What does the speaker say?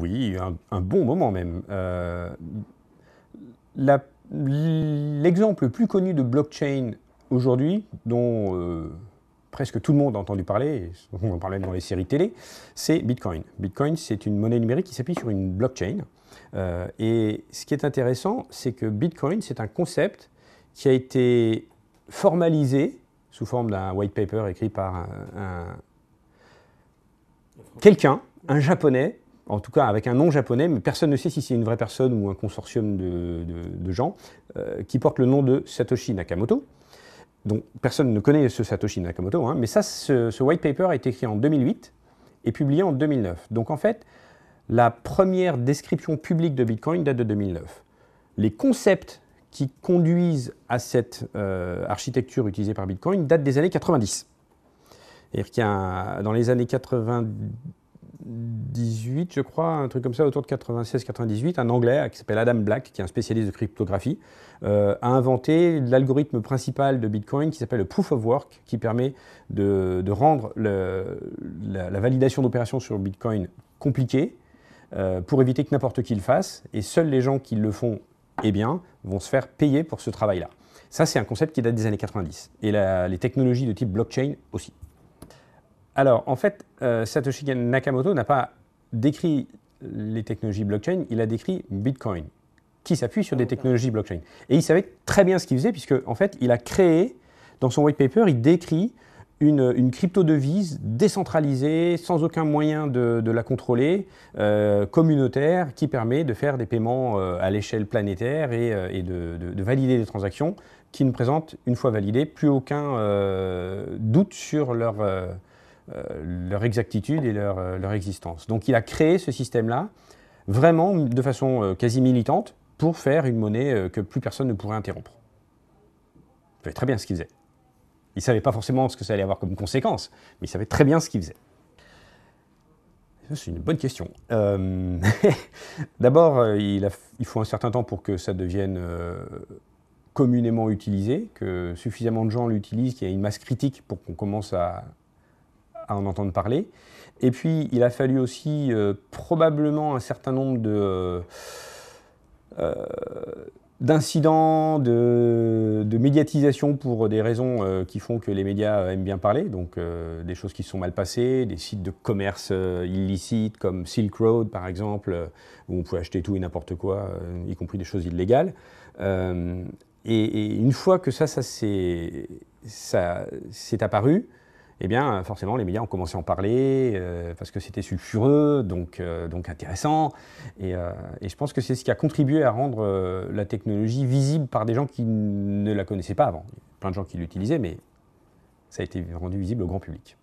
Oui, un bon moment même. L'exemple le plus connu de blockchain aujourd'hui, dont presque tout le monde a entendu parler, on en parlait dans les séries télé, c'est Bitcoin. Bitcoin, c'est une monnaie numérique qui s'appuie sur une blockchain. Et ce qui est intéressant, c'est que Bitcoin, c'est un concept qui a été formalisé sous forme d'un white paper écrit par quelqu'un, un japonais, en tout cas avec un nom japonais, mais personne ne sait si c'est une vraie personne ou un consortium de gens, qui porte le nom de Satoshi Nakamoto. Donc personne ne connaît ce Satoshi Nakamoto, hein, mais ça, ce white paper a été écrit en 2008 et publié en 2009. Donc en fait, la première description publique de Bitcoin date de 2009. Les concepts qui conduisent à cette architecture utilisée par Bitcoin datent des années 90. C'est-à-dire qu'il y a dans les années 98, je crois, un truc comme ça, autour de 96-98, un Anglais qui s'appelle Adam Black, qui est un spécialiste de cryptographie, a inventé l'algorithme principal de Bitcoin qui s'appelle le Proof of Work, qui permet de rendre la validation d'opérations sur Bitcoin compliquée pour éviter que n'importe qui le fasse, et seuls les gens qui le font vont se faire payer pour ce travail-là. Ça, c'est un concept qui date des années 90, et les technologies de type blockchain aussi. Alors, en fait, Satoshi Nakamoto n'a pas décrit les technologies blockchain, il a décrit Bitcoin, qui s'appuie sur des technologies blockchain. Et il savait très bien ce qu'il faisait, puisque, en fait, il a créé, dans son white paper, il décrit une crypto-devise décentralisée, sans aucun moyen de la contrôler, communautaire, qui permet de faire des paiements à l'échelle planétaire et de valider des transactions qui ne présentent, une fois validées, plus aucun doute sur leur exactitude et leur existence. Donc il a créé ce système-là, vraiment de façon quasi militante, pour faire une monnaie que plus personne ne pourrait interrompre. Il savait très bien ce qu'il faisait. Il ne savait pas forcément ce que ça allait avoir comme conséquence, mais il savait très bien ce qu'il faisait. C'est une bonne question. D'abord, il faut un certain temps pour que ça devienne communément utilisé, que suffisamment de gens l'utilisent, qu'il y ait une masse critique pour qu'on commence à en entendre parler. Et puis, il a fallu aussi probablement un certain nombre d'incidents, de médiatisation pour des raisons qui font que les médias aiment bien parler, donc des choses qui se sont mal passées, des sites de commerce illicites comme Silk Road par exemple, où on pouvait acheter tout et n'importe quoi, y compris des choses illégales. Et une fois que ça s'est apparu, eh bien, forcément, les médias ont commencé à en parler parce que c'était sulfureux, donc intéressant. Et je pense que c'est ce qui a contribué à rendre la technologie visible par des gens qui ne la connaissaient pas avant. Il y a plein de gens qui l'utilisaient, mais ça a été rendu visible au grand public.